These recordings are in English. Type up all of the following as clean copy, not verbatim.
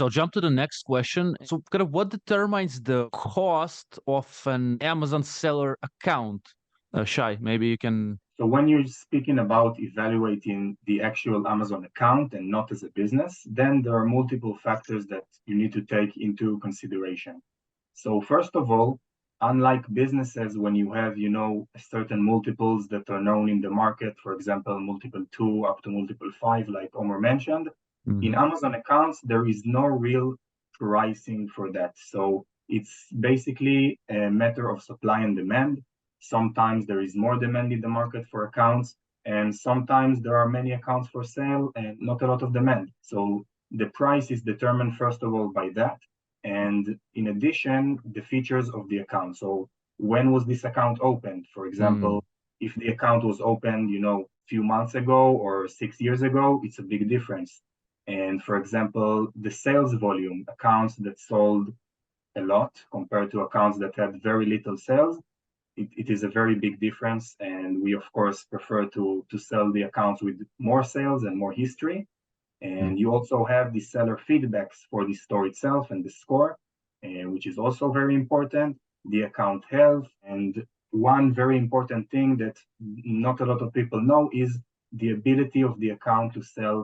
So I'll jump to the next question. So kind of what determines the cost of an Amazon seller account? Shai, maybe you can. So when you're speaking about evaluating the actual Amazon account and not as a business, then there are multiple factors that you need to take into consideration. So first of all, unlike businesses, when you have, certain multiples that are known in the market, for example, multiple two up to multiple five, like Omar mentioned, in Mhm. Amazon accounts, there is no real pricing for that. So it's basically a matter of supply and demand. Sometimes there is more demand in the market for accounts, and sometimes there are many accounts for sale and not a lot of demand. So the price is determined, first of all, by that. And in addition, the features of the account. So when was this account opened? For Mm. example, if the account was opened, few months ago or 6 years ago, it's a big difference. And for example, the sales volume, accounts that sold a lot compared to accounts that had very little sales, it is a very big difference. And we, of course, prefer to sell the accounts with more sales and more history. Mm. And you also have the seller feedbacks for the store itself and the score, which is also very important, the account health. And one very important thing that not a lot of people know is the ability of the account to sell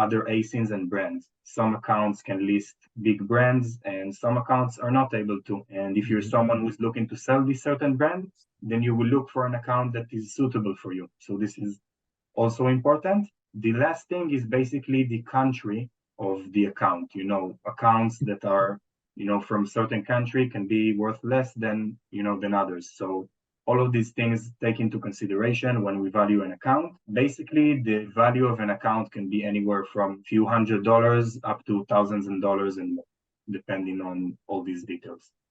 other ASINs and brands. Some accounts can list big brands and some accounts are not able to. And if you're Mhm. someone who's looking to sell this certain brand, then you will look for an account that is suitable for you. So this is also important. The last thing is basically the country of the account. Accounts that are, from certain country can be worth less than others. So all of these things take into consideration when we value an account. Basically, the value of an account can be anywhere from a few $100s up to thousands and dollars and more, depending on all these details.